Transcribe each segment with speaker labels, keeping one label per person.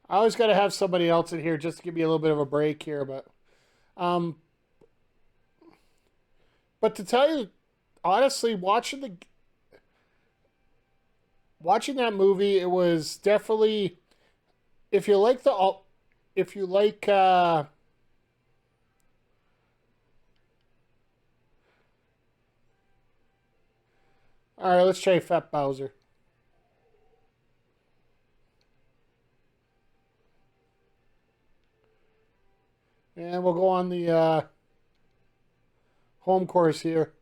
Speaker 1: I always got to have somebody else in here just to give me a little bit of a break here, um, but to tell you honestly, watching that movie, it was definitely if you like the if you like all right, let's try Fat Bowser. And we'll go on the home course here.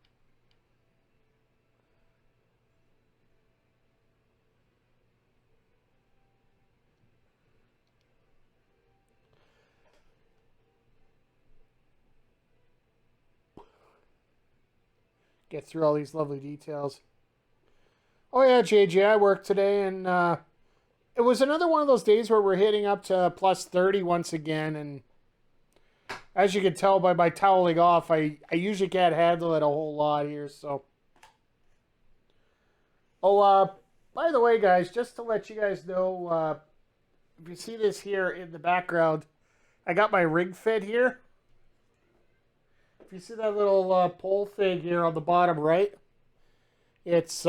Speaker 1: Get through all these lovely details. Oh yeah, JJ, I worked today, and it was another one of those days where we're hitting up to plus 30 once again. And as you can tell by my toweling off, I usually can't handle it a whole lot here. So, oh, by the way, guys, just to let you guys know, if you see this here in the background, I got my rig fit here. If you see that little pole thing here on the bottom right, it's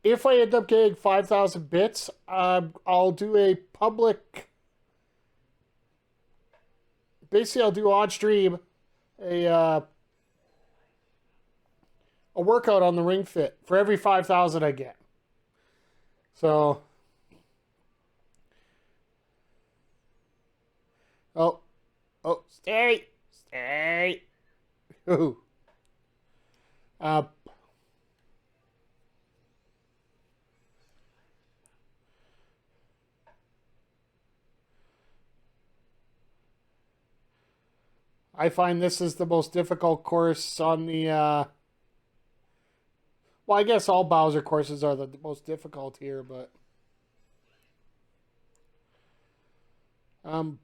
Speaker 1: if I end up getting 5,000 bits, I'll do a public. Basically, I'll do on stream a uh, a workout on the ring fit for every 5,000 I get. So, oh, stay. Ooh. Uh, I find this is the most difficult course on the. Well, I guess all Bowser courses are the most difficult here, but um,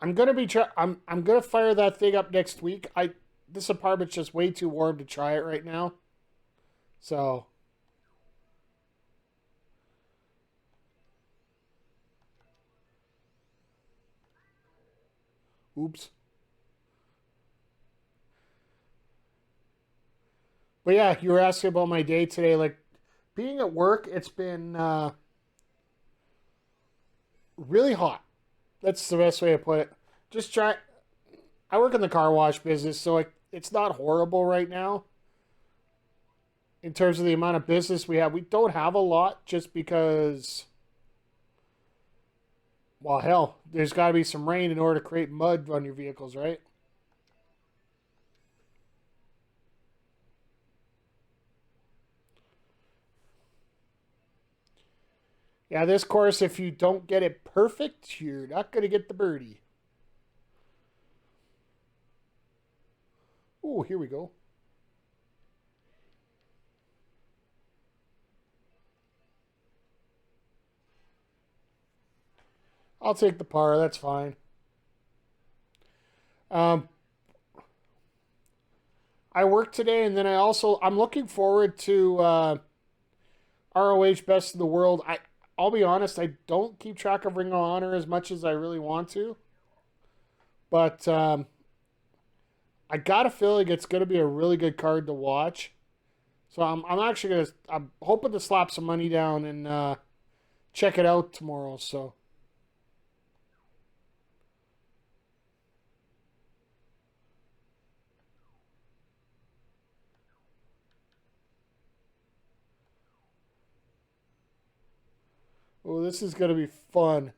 Speaker 1: I'm gonna be try. I'm gonna fire that thing up next week. This apartment's just way too warm to try it right now. So, oops. But yeah, you were asking about my day today. Like being at work, it's been really hot. That's the best way to put it. Just try. I work in the car wash business, so it's not horrible right now in terms of the amount of business we have. We don't have a lot just because, well, hell, there's got to be some rain in order to create mud on your vehicles, right? Yeah, this course, if you don't get it perfect, you're not going to get the birdie. Oh, here we go. I'll take the par. That's fine. Um, I work today, and then I'm looking forward to ROH Best in the World. I'll be honest, I don't keep track of Ring of Honor as much as I really want to, but I got a feeling it's going to be a really good card to watch. So I'm actually I'm hoping to slap some money down and check it out tomorrow. So. Oh, this is going to be fun.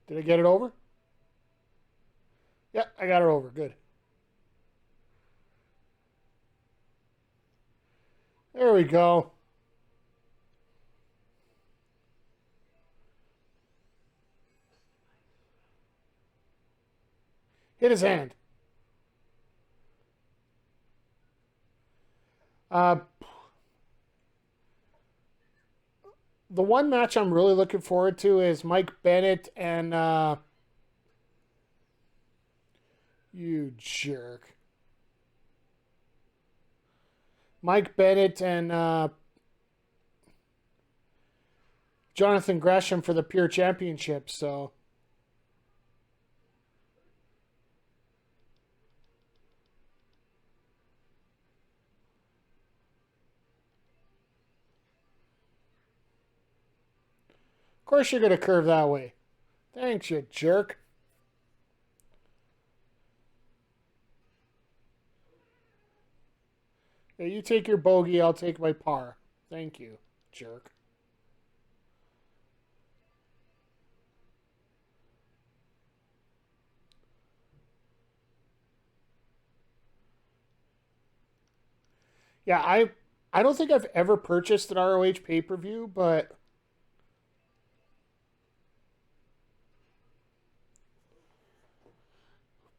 Speaker 1: Did I get it over? Yeah, I got it over. Good. There we go. Hit his hand. Uh, The one match I'm really looking forward to is Mike Bennett and you jerk. Mike Bennett and Jonathan Gresham for the Pure Championship. So, of course, you're going to curve that way. Thanks, you jerk. Yeah, you take your bogey, I'll take my par. Thank you, jerk. Yeah, I don't think I've ever purchased an ROH pay per view, but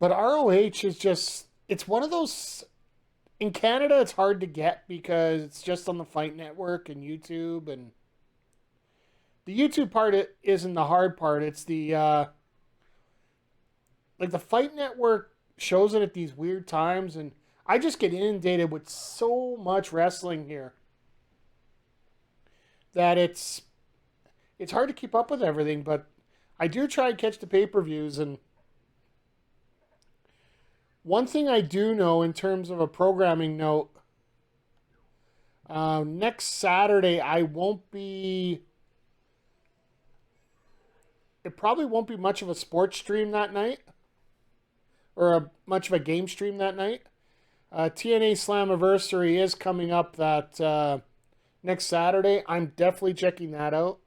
Speaker 1: ROH is just it's one of those in Canada. It's hard to get because it's just on the Fight Network and YouTube, and the YouTube part isn't the hard part. It's the like the Fight Network shows it at these weird times, and I just get inundated with so much wrestling here that it's hard to keep up with everything. But I do try and catch the pay per views, and one thing I do know in terms of a programming note, next Saturday I won't be. It probably won't be much of a sports stream that night, or much of a game stream that night. TNA Slammiversary is coming up that next Saturday. I'm definitely checking that out.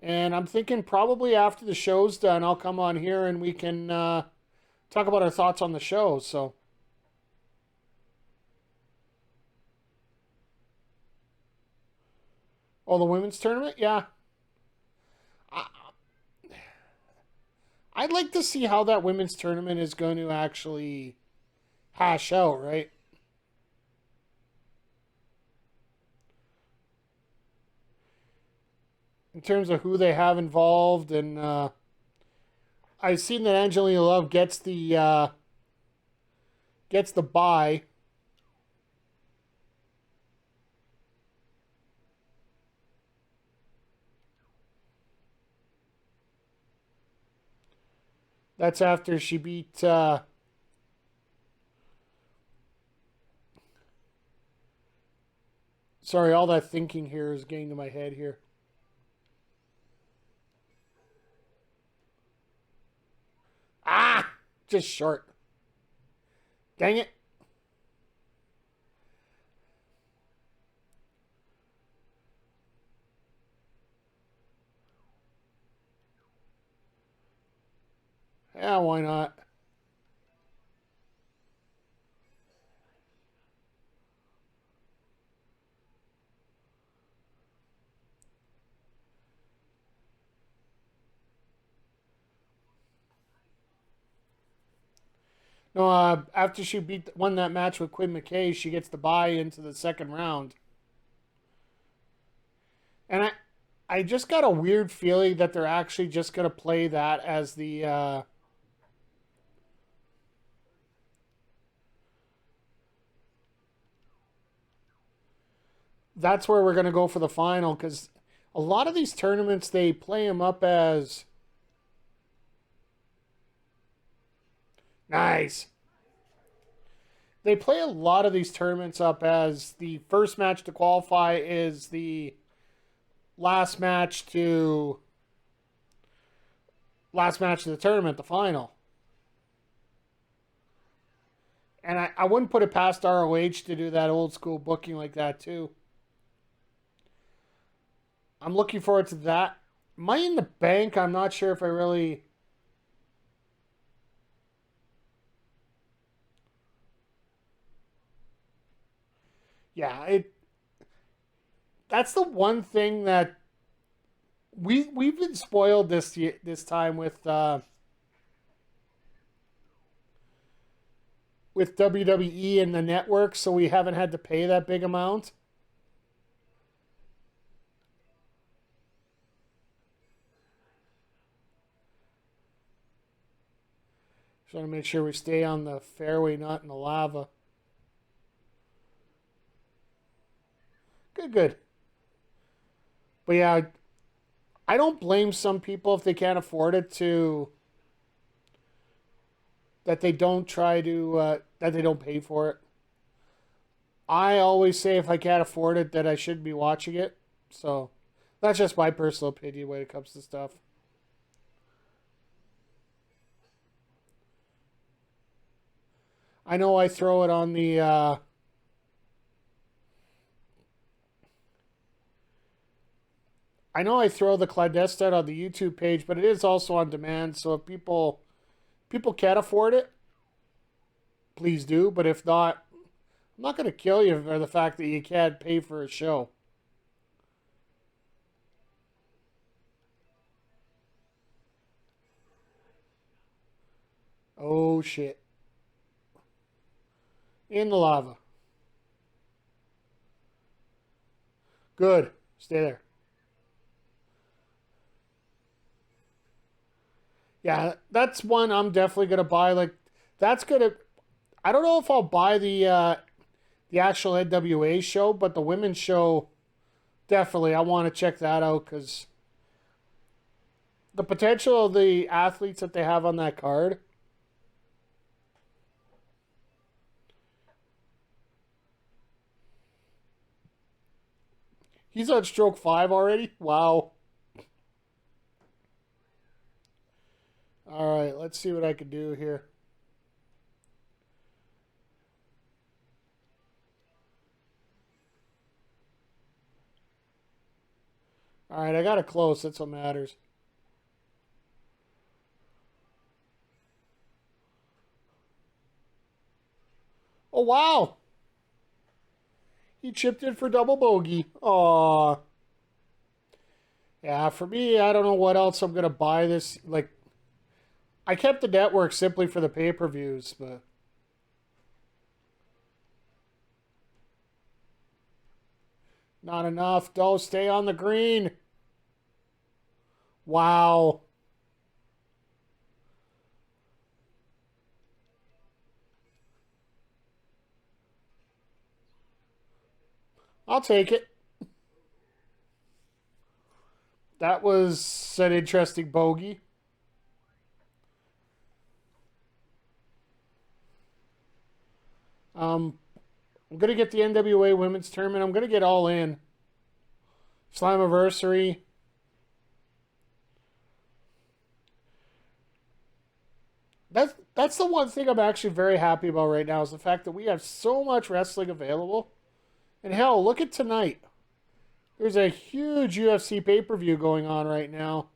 Speaker 1: And I'm thinking probably after the show's done, I'll come on here and we can talk about our thoughts on the show. So, oh, the women's tournament, yeah. I, I'd like to see how that women's tournament is going to actually hash out, right? In terms of who they have involved, and I've seen that Angelina Love gets the bye. That's after she beat. Sorry, all that thinking here is getting to my head here. Ah, just short. Dang it. Yeah, why not? No, after she won that match with Quinn McKay, she gets the bye into the second round. And I just got a weird feeling that they're actually just gonna play that as the that's where we're gonna go for the final because a lot of these tournaments they play them up as nice. They play a lot of these tournaments up as the first match to qualify is the last match to last match of the tournament, the final. And I wouldn't put it past ROH to do that old school booking like that too. I'm looking forward to that. Money in the Bank, I'm not sure if I really. Yeah, it. That's the one thing that we've been spoiled this time with WWE and the network, so we haven't had to pay that big amount. Just want to make sure we stay on the fairway, not in the lava. Good, good. But yeah, I don't blame some people if they can't afford it to that they don't try to that they don't pay for it. I always say if I can't afford it, that I shouldn't be watching it. So that's just my personal opinion when it comes to stuff. I know I throw it on the. I know I throw the clandestine on the YouTube page, but it is also on demand. So if people can't afford it, please do. But if not, I'm not going to kill you for the fact that you can't pay for a show. Oh shit! In the lava. Good. Stay there. Yeah, that's one I'm definitely gonna buy. Like, that's gonna. I don't know if I'll buy the actual NWA show, but the women's show definitely. I want to check that out because the potential of the athletes that they have on that card. He's on stroke 5 already. Wow. All right, let's see what I can do here. All right, I got it close. That's what matters. Oh wow, he chipped in for double bogey. Aw. Yeah, for me, I don't know what else I'm gonna buy this. Like, I kept the network simply for the pay-per-views, but not enough. Don't stay on the green. Wow. I'll take it. That was an interesting bogey. Um, I'm gonna get the NWA Women's Tournament. I'm gonna get all in. Slammiversary. That's the one thing I'm actually very happy about right now is the fact that we have so much wrestling available. And hell, look at tonight. There's a huge UFC pay per view going on right now.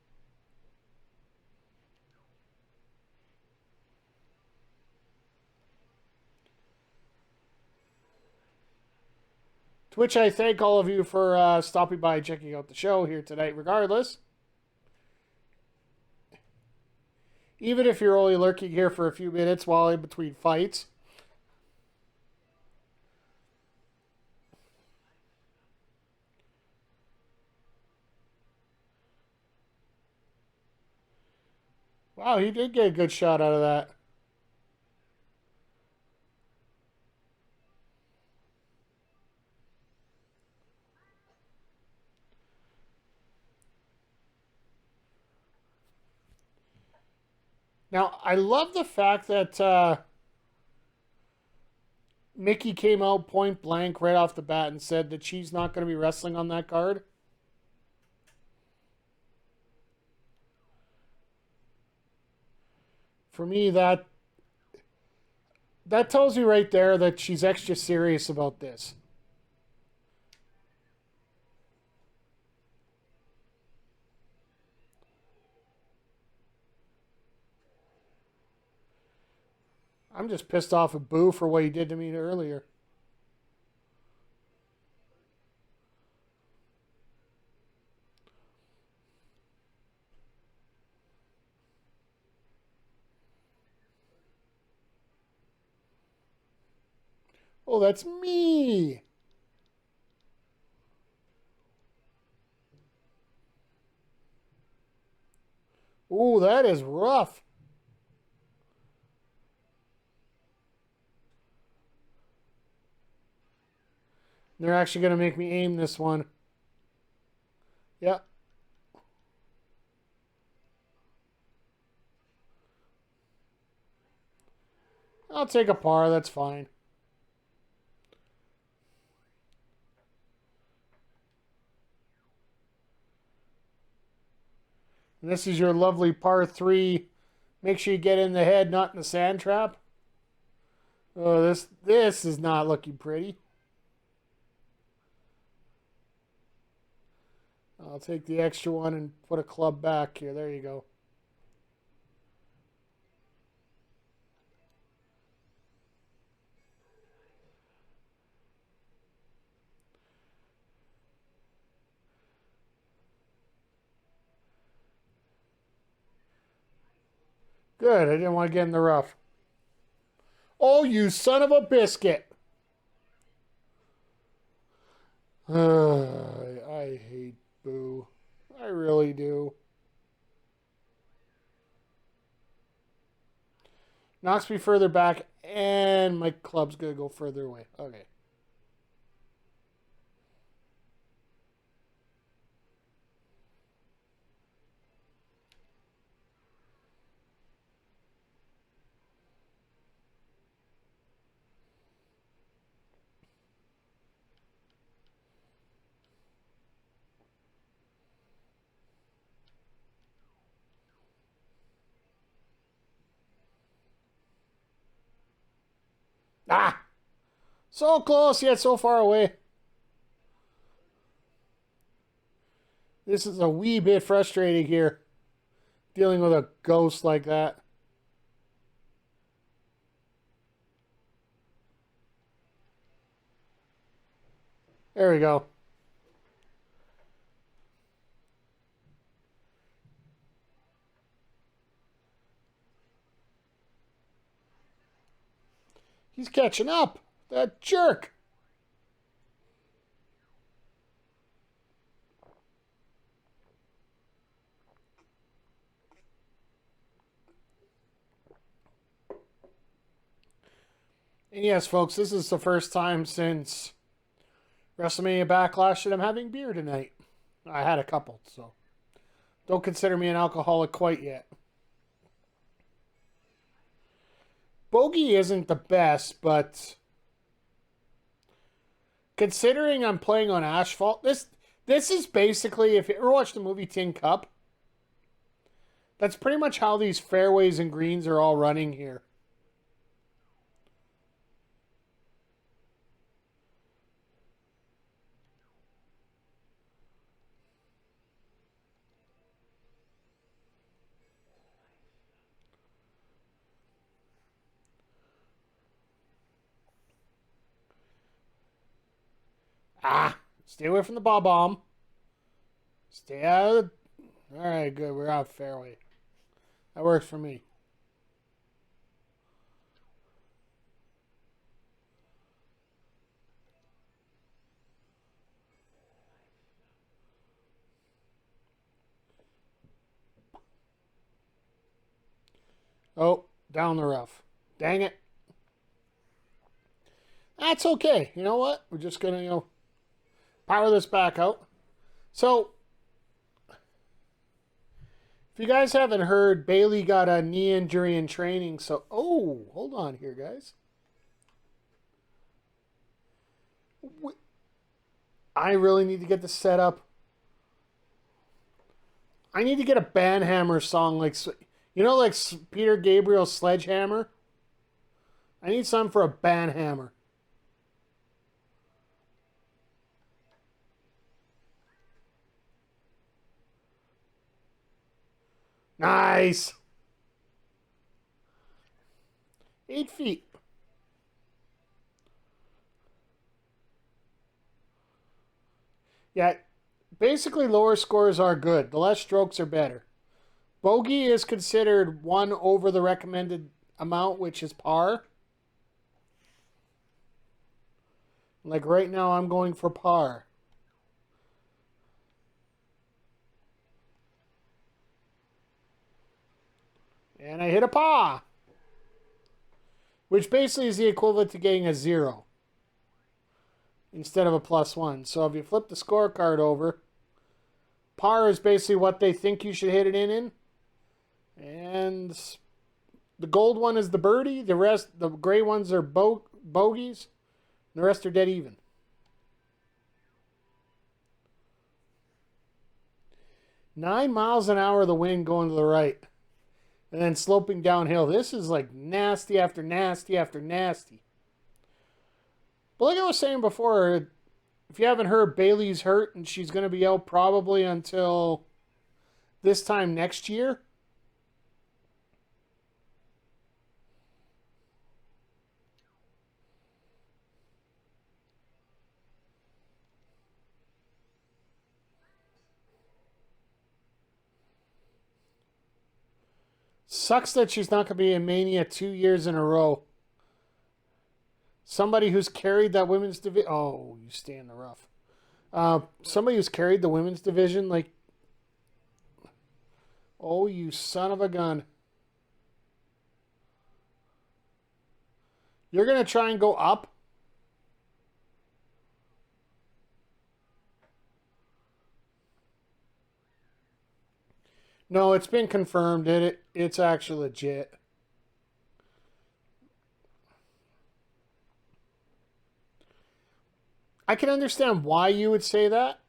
Speaker 1: To which I thank all of you for stopping by and checking out the show here tonight, regardless. Even if you're only lurking here for a few minutes while in between fights. Wow, he did get a good shot out of that. Now, I love the fact that Mickey came out point blank right off the bat and said that she's not going to be wrestling on that card. For me, that tells you right there that she's extra serious about this. I'm just pissed off at Boo for what he did to me earlier. Oh, that's me. Oh, that is rough. They're actually going to make me aim this one. Yep. I'll take a par. That's fine. And this is your lovely par 3. Make sure you get in the head, not in the sand trap. Oh, this is not looking pretty. I'll take the extra one and put a club back here. There you go. Good. I didn't want to get in the rough. Oh, you son of a biscuit. I hate Boo. I really do. Knocks me further back, and my club's going to go further away. Okay. Ah! So close, yet so far away. This is a wee bit frustrating here, dealing with a ghost like that. There we go. He's catching up. That jerk. And yes, folks, this is the first time since WrestleMania Backlash that I'm having beer tonight. I had a couple, so don't consider me an alcoholic quite yet. Bogey isn't the best, but considering I'm playing on asphalt, this is basically, if you ever watched the movie Tin Cup, that's pretty much how these fairways and greens are all running here. Ah, stay away from the ball bomb. Stay out of the... All right, good. We're out fairway. That works for me. Oh, down the rough. Dang it. That's okay. You know what? We're just going to, power this back out. So, if you guys haven't heard, Bailey got a knee injury in training. So, oh, hold on here, guys. I really need to get this set up. I need to get a Banhammer song like, like Peter Gabriel's Sledgehammer. I need something for a Banhammer. Nice. 8 feet. Yeah, basically lower scores are good. The less strokes are better. Bogey is considered one over the recommended amount, which is par. Like right now, I'm going for par. And I hit a paw, which basically is the equivalent to getting a 0. instead of a +1. So if you flip the scorecard over, par is basically what they think you should hit it in. And the gold one is the birdie. The rest, the gray ones are bogeys. The rest are dead even. Nine miles an hour the wind going to the right. And then sloping downhill. This is like nasty after nasty after nasty. But like I was saying before, if you haven't heard, Bailey's hurt and she's going to be out probably until this time next year. Sucks that she's not going to be in Mania 2 years in a row. Somebody who's carried that women's division. Oh, you stay in the rough. Somebody who's carried the women's division, like. Oh, you son of a gun. You're going to try and go up? No, it's been confirmed. It's actually legit. I can understand why you would say that.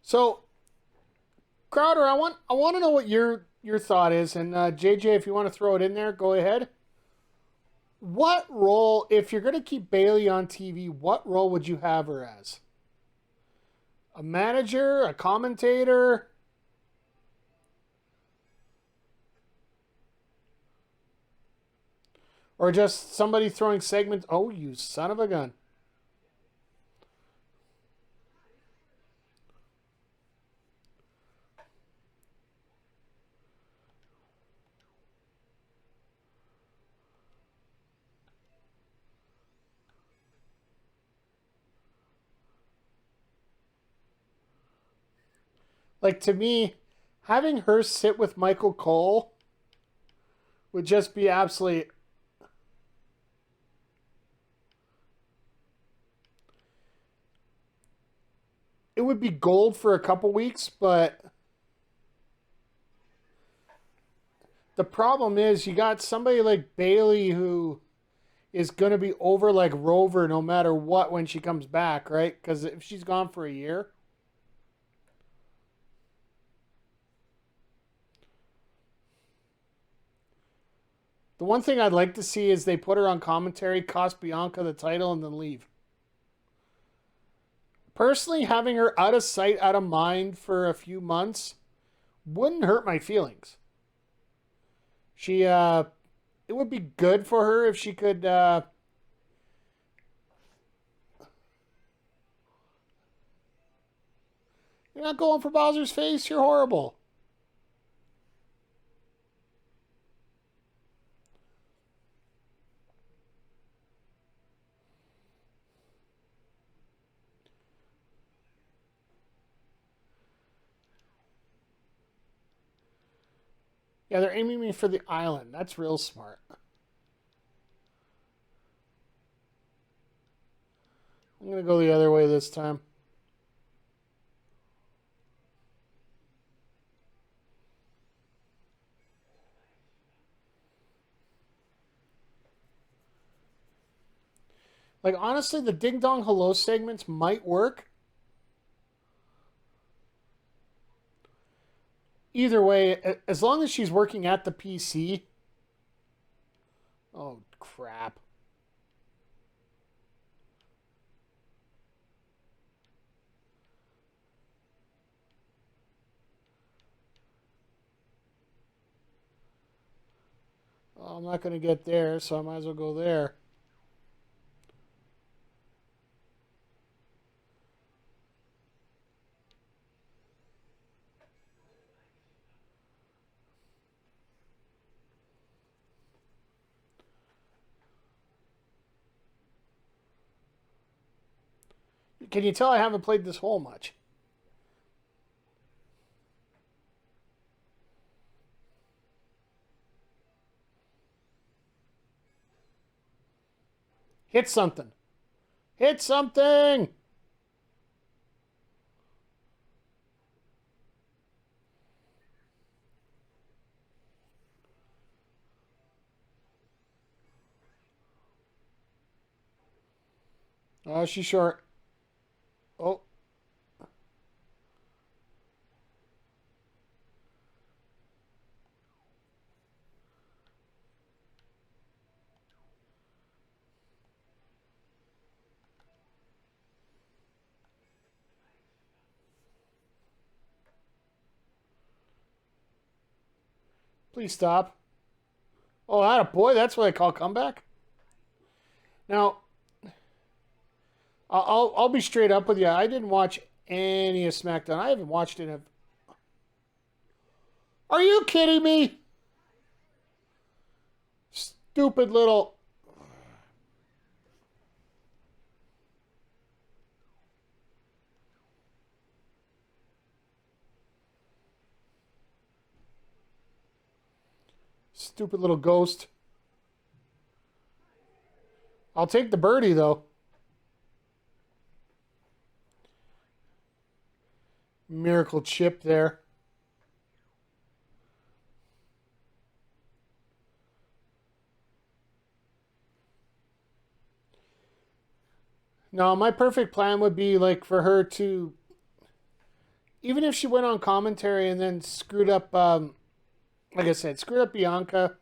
Speaker 1: So, Crowder, I want to know what your thought is, and JJ, if you want to throw it in there, go ahead. What role, if you're going to keep Bailey on TV, what role would you have her as? A manager, a commentator? Or just somebody throwing segments? Oh, you son of a gun. Like, to me, having her sit with Michael Cole would just be absolutely. It would be gold for a couple weeks, but the problem is you got somebody like Bailey who is going to be over like Rover no matter what when she comes back, right? Because if she's gone for a year. The one thing I'd like to see is they put her on commentary, cost Bianca the title, and then leave. Personally, having her out of sight, out of mind for a few months wouldn't hurt my feelings. It would be good for her if she could. You're not going for Bowser's face. You're horrible. Yeah, they're aiming me for the island. That's real smart. I'm gonna go the other way this time. Like, honestly, the Ding Dong Hello segments might work. Either way, as long as she's working at the PC. Oh, crap. Oh, I'm not going to get there, so I might as well go there. Can you tell I haven't played this hole much? Hit something. Hit something! Oh, she's short. Oh, please stop. Oh, that a boy. That's what I call comeback. Now, I'll be straight up with you. I didn't watch any of SmackDown. I haven't watched it. Are you kidding me? Stupid little. Stupid little ghost. I'll take the birdie though. Miracle chip there. No, my perfect plan would be like for her to, even if she went on commentary and then screwed up, like I said, screwed up Bianca,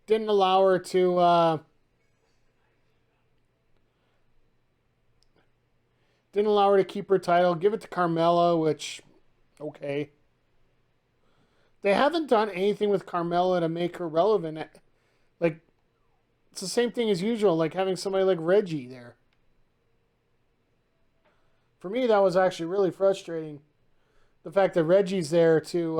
Speaker 1: didn't allow her to, keep her title, give it to Carmella, which, okay. They haven't done anything with Carmella to make her relevant. Like, it's the same thing as usual, like having somebody like Reggie there. For me, that was actually really frustrating. The fact that Reggie's there to.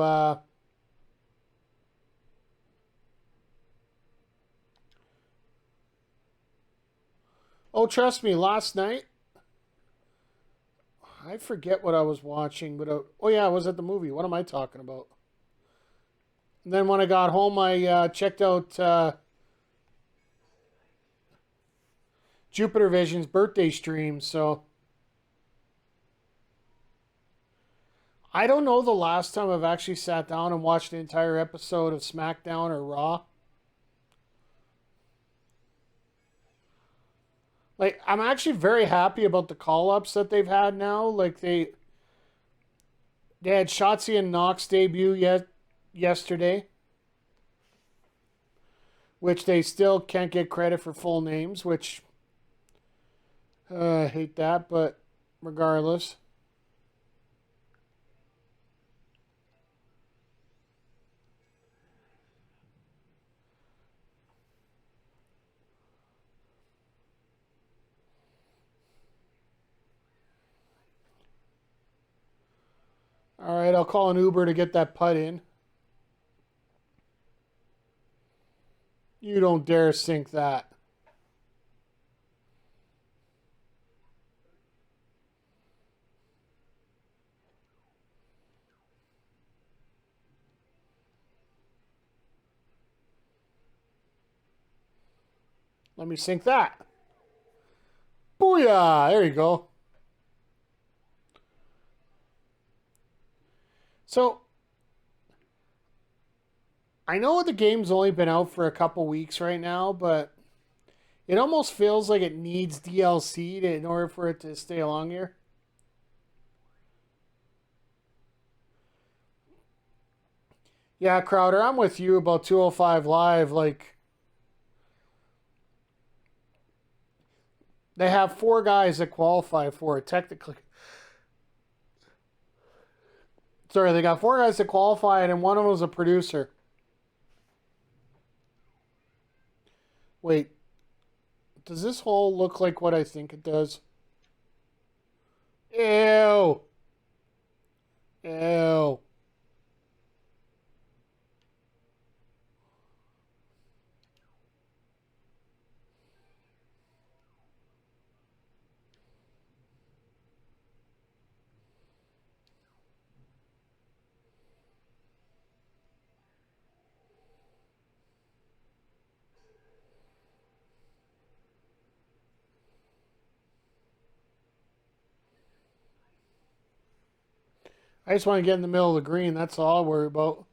Speaker 1: Oh, trust me, last night. I forget what I was watching, but. Oh, yeah, I was at the movie. What am I talking about? And then when I got home, I checked out Jupiter Vision's birthday stream, so. I don't know the last time I've actually sat down and watched an entire episode of SmackDown or Raw. Like, I'm actually very happy about the call-ups that they've had now. Like, they had Shotzi and Knox debut yesterday, which they still can't get credit for full names, which I hate that, but regardless. All right, I'll call an Uber to get that putt in. You don't dare sink that. Let me sink that. Booyah! There you go. So, I know the game's only been out for a couple weeks right now, but it almost feels like it needs DLC in order for it to stay along here. Yeah, Crowder, I'm with you about 205 Live. Like, they have four guys that qualify for it, technically. Sorry, they got four guys that qualify, and one of them is a producer. Wait, does this hole look like what I think it does? Ew. Ew. I just want to get in the middle of the green. That's all I worry about.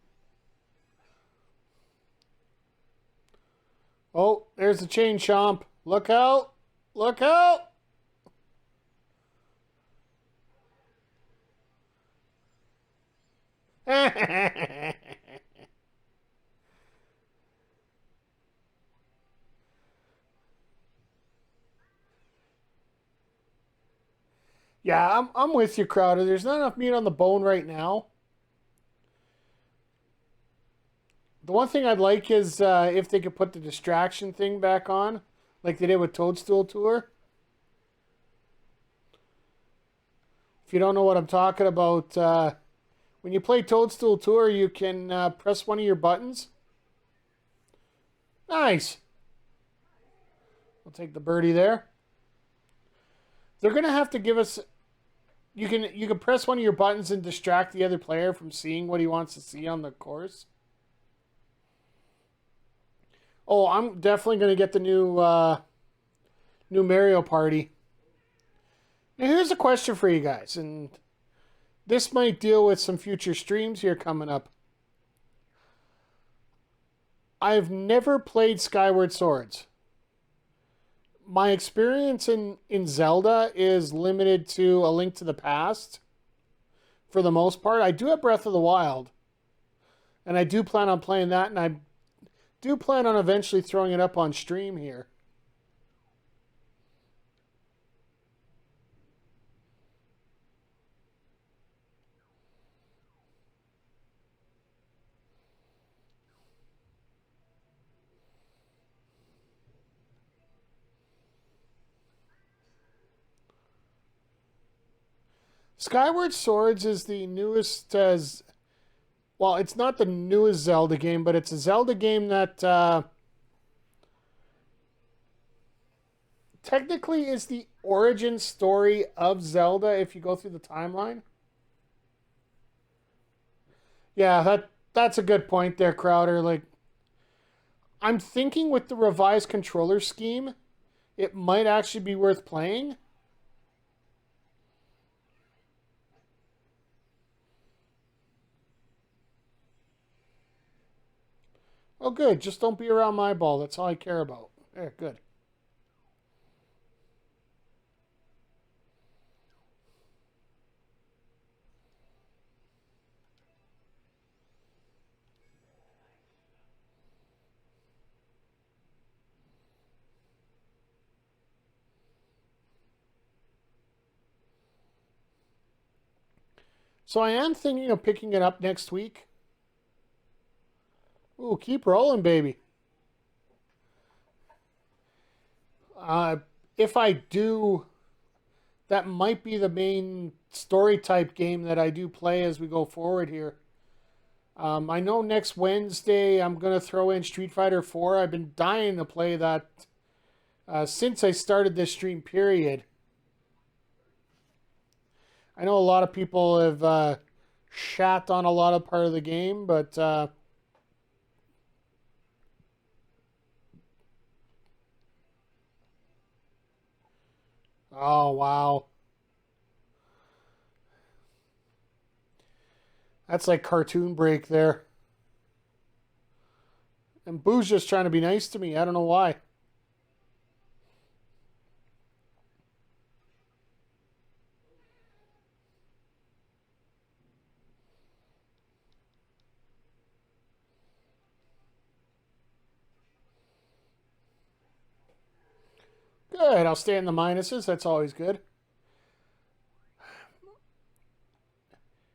Speaker 1: Oh, there's the chain chomp. Look out. Look out. Yeah, I'm with you, Crowder. There's not enough meat on the bone right now. The one thing I'd like is if they could put the distraction thing back on, like they did with Toadstool Tour. If you don't know what I'm talking about, when you play Toadstool Tour, you can press one of your buttons. Nice. We'll take the birdie there. They're gonna have to give us. You can press one of your buttons and distract the other player from seeing what he wants to see on the course. Oh, I'm definitely gonna get the new Mario Party. Now here's a question for you guys, and this might deal with some future streams here coming up. I've never played Skyward Swords. My experience in Zelda is limited to A Link to the Past for the most part. I do have Breath of the Wild, and I do plan on playing that, and I do plan on eventually throwing it up on stream here. Skyward Swords is the newest as well, it's not the newest Zelda game, but it's a Zelda game that technically is the origin story of Zelda if you go through the timeline. Yeah, that's a good point there, Crowder. Like I'm thinking with the revised controller scheme, it might actually be worth playing. Oh, good. Just don't be around my ball. That's all I care about. There, good. So I am thinking of picking it up next week. Ooh, keep rolling, baby. Uh, if I do, that might be the main story type game that I do play as we go forward here. I know next Wednesday I'm going to throw in Street Fighter 4. I've been dying to play that since I started this stream period. I know a lot of people have shat on a lot of part of the game, but oh wow, that's like cartoon break there. And Boo's just trying to be nice to me. I don't know why. Good. I'll stay in the minuses. That's always good.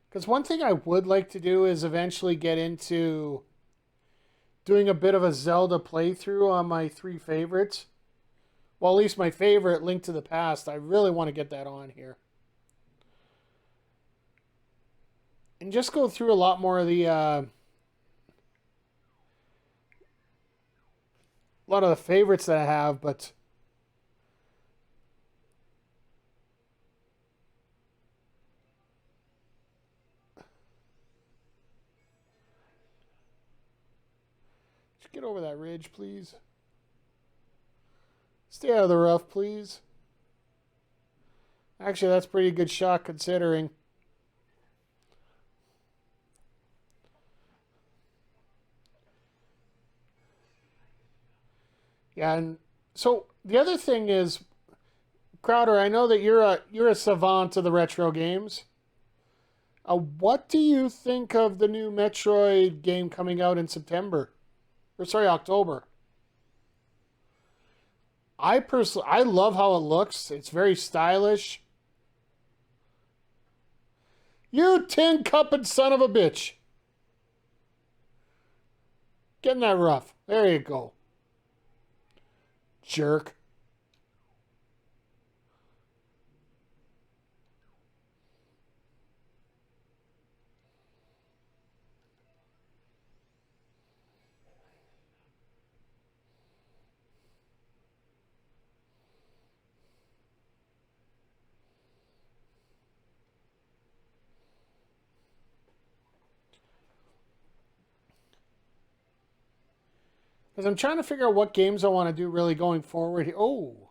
Speaker 1: Because one thing I would like to do is eventually get into doing a bit of a Zelda playthrough on my three favorites. Well, at least my favorite, Link to the Past. I really want to get that on here. And just go through a lot more of the a lot of the favorites that I have, but just get over that ridge, please. Stay out of the rough, please. Actually, that's a pretty good shot considering. Yeah, and so the other thing is, Crowder, I know that you're a savant of the retro games. What do you think of the new Metroid game coming out in September? Or sorry, October. I love how it looks. It's very stylish. You tin cupping son of a bitch. Getting that rough. There you go. Jerk. 'Cause I'm trying to figure out what games I want to do really going forward. Oh,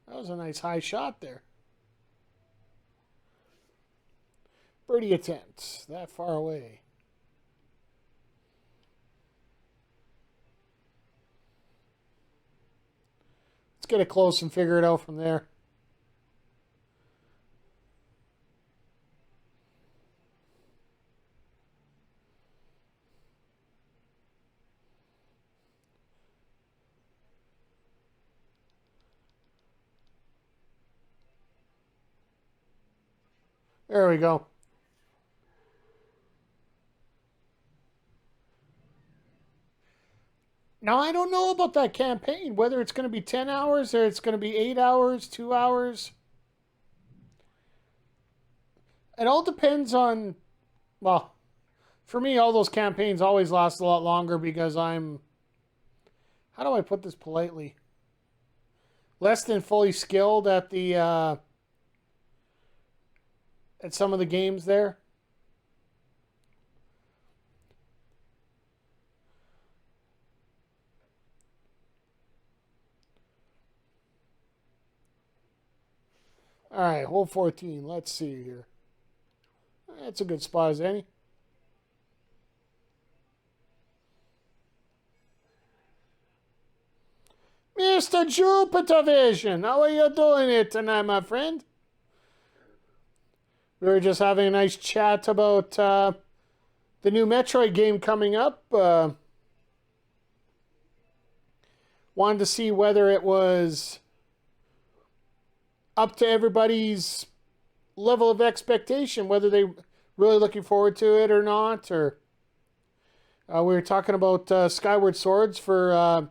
Speaker 1: that was a nice high shot there. Birdie attempt. That far away. Let's get it close and figure it out from there. There we go. Now, I don't know about that campaign, whether it's going to be 10 hours or it's going to be 8 hours, 2 hours. It all depends on, well, for me, all those campaigns always last a lot longer because I'm, how do I put this politely? Less than fully skilled at at some of the games there. All right, hole 14. Let's see here. That's a good spot as any. Mr. Jupiter Vision, how are you doing here tonight, my friend? We were just having a nice chat about the new Metroid game coming up. Wanted to see whether it was up to everybody's level of expectation, whether they really looking forward to it or not. Or we were talking about Skyward Swords for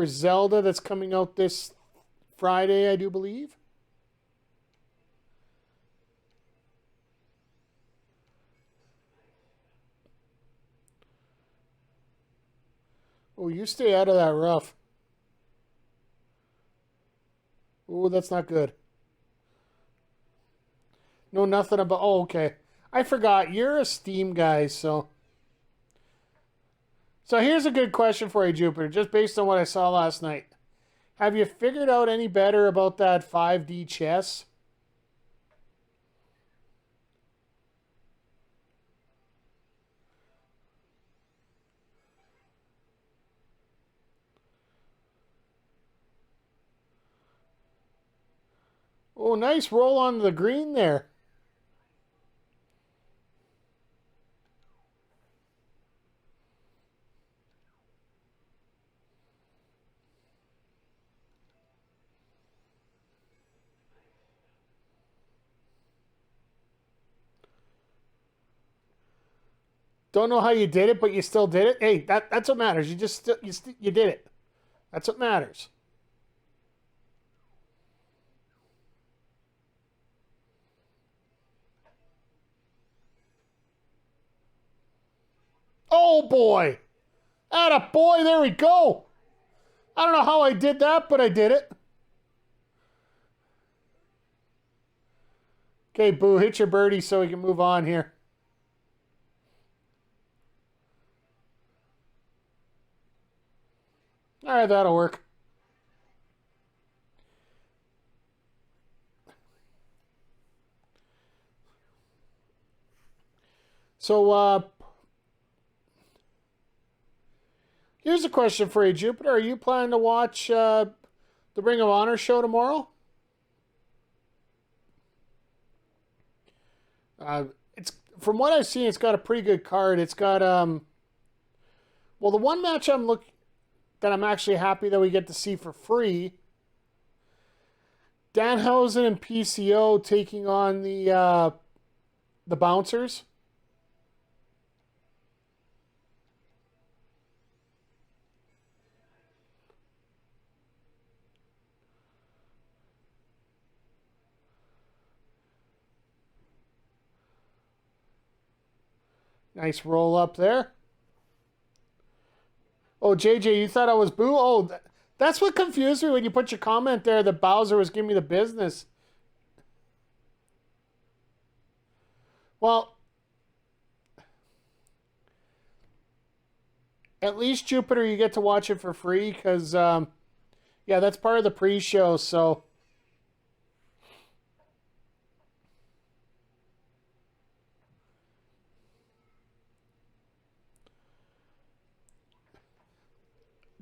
Speaker 1: Zelda that's coming out this Friday, I do believe. Oh, you stay out of that rough. Oh, that's not good. No, nothing about. Oh, okay. I forgot. You're a Steam guy, so. So here's a good question for you, Jupiter, just based on what I saw last night. Have you figured out any better about that 5D chess? Oh, nice roll on the green there. Don't know how you did it, but you still did it. Hey, that's what matters. You just you did it. That's what matters. Oh boy. Atta boy, there we go. I don't know how I did that, but I did it. Okay, Boo, hit your birdie so we can move on here. All right, that'll work. So here's a question for you, Jupiter. Are you planning to watch the Ring of Honor show tomorrow? It's from what I've seen, it's got a pretty good card. It's got well, the one match that I'm actually happy that we get to see for free. Danhausen and PCO taking on the Bouncers. Nice roll up there. Oh, JJ, you thought I was Boo? Oh, that's what confused me when you put your comment there that Bowser was giving me the business. Well, at least Jupiter, you get to watch it for free because, yeah, that's part of the pre-show. So,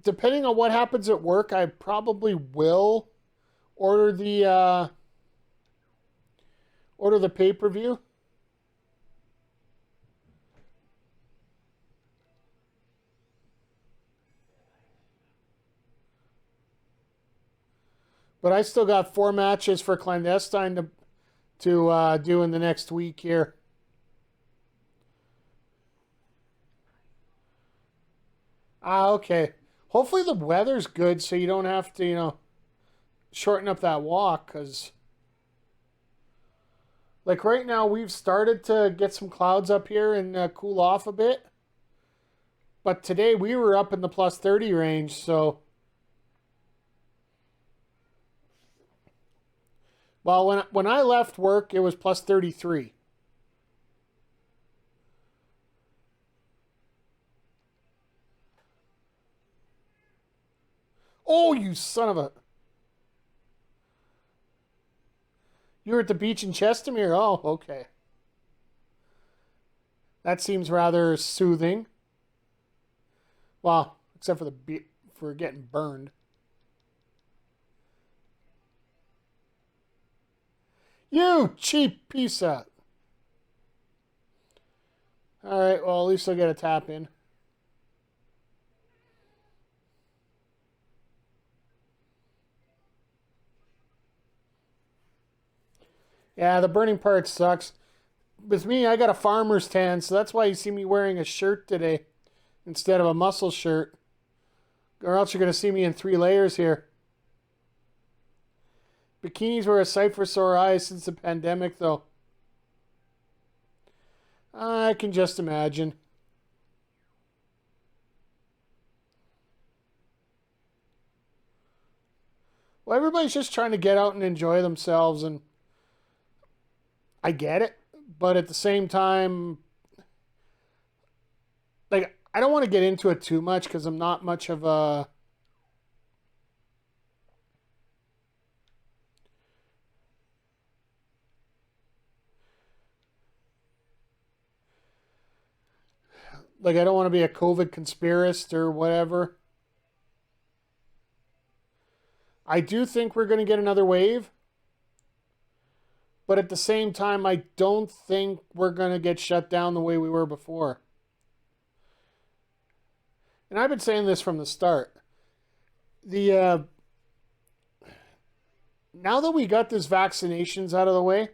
Speaker 1: depending on what happens at work, I probably will order the pay-per-view. But I still got 4 matches for clandestine to do in the next week here. Ah, okay. Hopefully the weather's good so you don't have to, shorten up that walk because, like, right now we've started to get some clouds up here and cool off a bit. But today we were up in the plus 30 range, so. Well, when I left work, it was plus 33. Oh, you son of a. You were at the beach in Chestermere? Oh, okay. That seems rather soothing. Well, except for for getting burned. You cheap piece of. All right, well, at least I'll get a tap in. Yeah, the burning part sucks. With me, I got a farmer's tan, so that's why you see me wearing a shirt today instead of a muscle shirt. Or else you're going to see me in 3 layers here. Bikinis were a sight for sore eyes since the pandemic, though. I can just imagine. Well, everybody's just trying to get out and enjoy themselves, and I get it. But at the same time, like, I don't want to get into it too much because I'm not much of a. Like, I don't want to be a COVID conspiracist or whatever. I do think we're going to get another wave. But at the same time, I don't think we're going to get shut down the way we were before. And I've been saying this from the start. The Now that we got this vaccinations out of the way,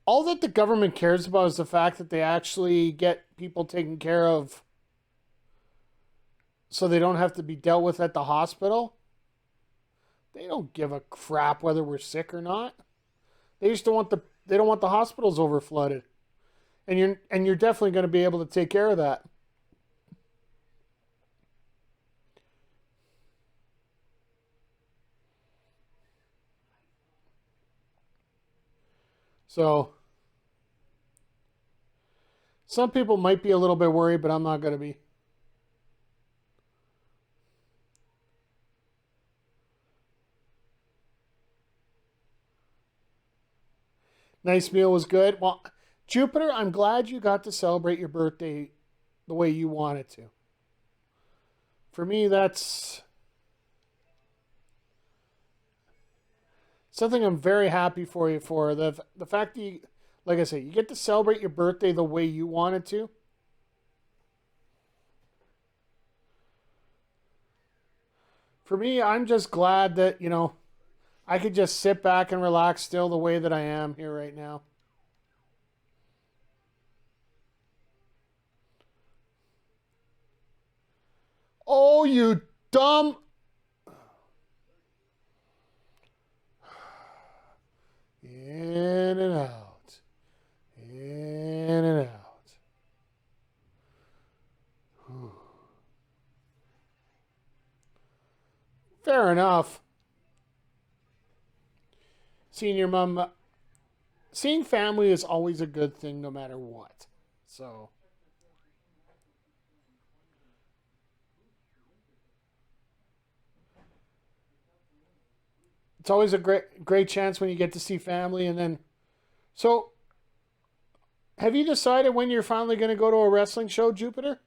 Speaker 1: all that the government cares about is the fact that they actually get people taken care of so they don't have to be dealt with at the hospital. They don't give a crap whether we're sick or not. They just don't want the hospitals overflooded. And you're definitely going to be able to take care of that. So some people might be a little bit worried, but I'm not going to be. Nice meal was good. Well, Jupiter, I'm glad you got to celebrate your birthday the way you wanted to. For me, that's something I'm very happy for you for. The fact that you, like I say, you get to celebrate your birthday the way you wanted to. For me, I'm just glad that, I could just sit back and relax still the way that I am here right now. Oh, you dumb. In and out. In and out. Whew. Fair enough. Seeing your mom, seeing family is always a good thing no matter what. So, it's always a great chance when you get to see family and then so have you decided when you're finally going to go to a wrestling show, Jupiter?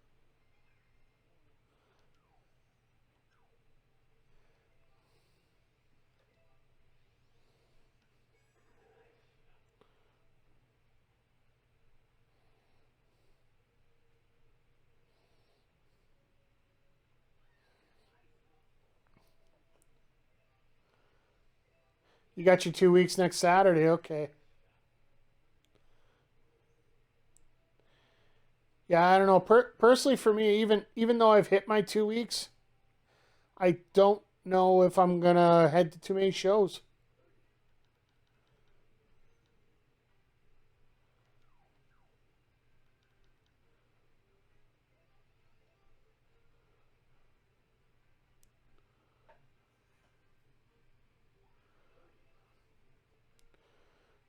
Speaker 1: You got your 2 weeks next Saturday. Okay. Yeah, I don't know. Personally, for me, even though I've hit my 2 weeks, I don't know if I'm gonna head to too many shows.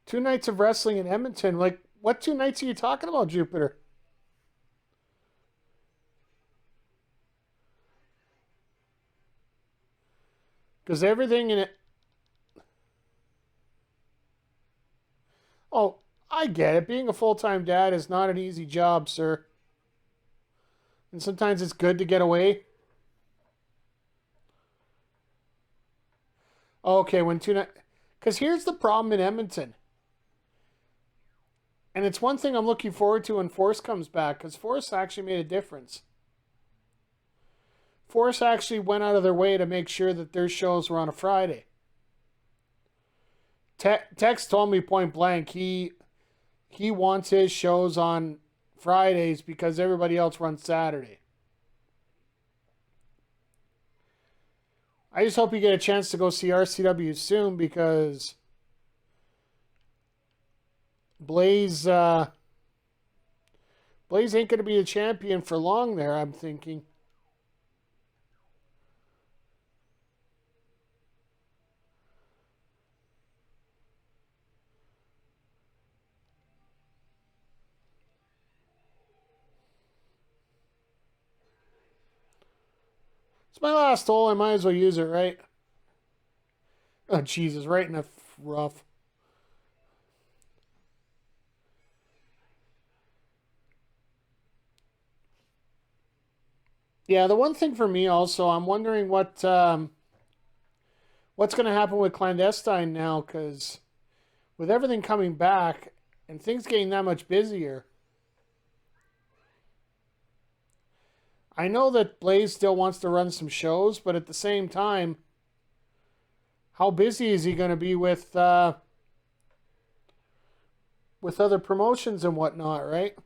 Speaker 1: 2 nights of wrestling in Edmonton. Like, what 2 nights are you talking about, Jupiter? Because everything in it. Oh, I get it. Being a full time dad is not an easy job, sir. And sometimes it's good to get away. Okay, when 2 nights. Because here's the problem in Edmonton. And it's one thing I'm looking forward to when Force comes back, because Force actually made a difference. Force actually went out of their way to make sure that their shows were on a Friday. Tex told me point blank he wants his shows on Fridays because everybody else runs Saturday. I just hope you get a chance to go see RCW soon because Blaze Blaze ain't going to be the champion for long there, I'm thinking. It's my last hole. I might as well use it, right? Oh, Jesus, right in the rough. Yeah, the one thing for me also, I'm wondering what's going to happen with Clandestine now, because with everything coming back and things getting that much busier, I know that Blaze still wants to run some shows, but at the same time, how busy is he going to be with other promotions and whatnot, right?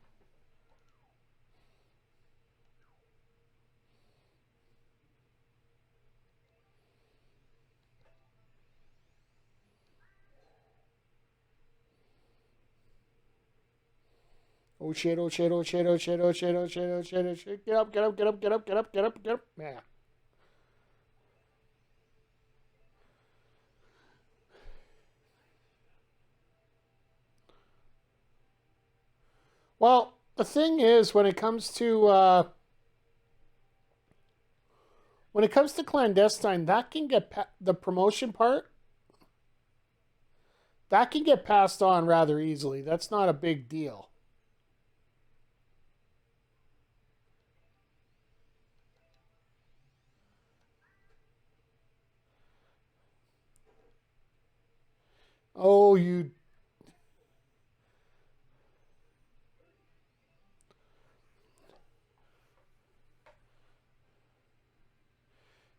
Speaker 1: Oh shit, oh shit, oh shit, oh shit, oh shit, oh shit, oh shit, oh shit. Get up, get up, get up, get up, get up, get up, get up. Yeah. Well, the thing is, when it comes to clandestine, that can get the promotion part. That can get passed on rather easily. That's not a big deal. Oh, you.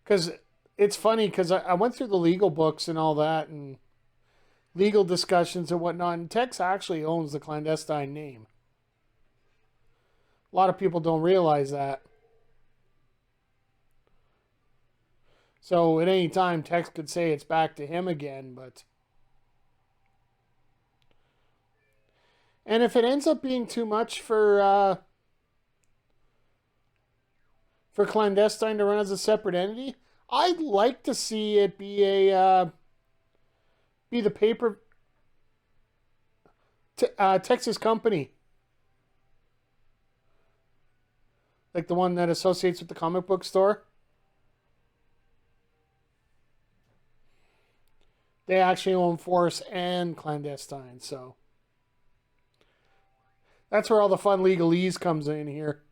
Speaker 1: Because it's funny because I went through the legal books and all that and legal discussions and whatnot, and Tex actually owns the clandestine name. A lot of people don't realize that. So at any time, Tex could say it's back to him again, but. And if it ends up being too much for clandestine to run as a separate entity, I'd like to see it be the paper Texas company, like the one that associates with the comic book store. They actually own Force and clandestine, so that's where all the fun legalese comes in here.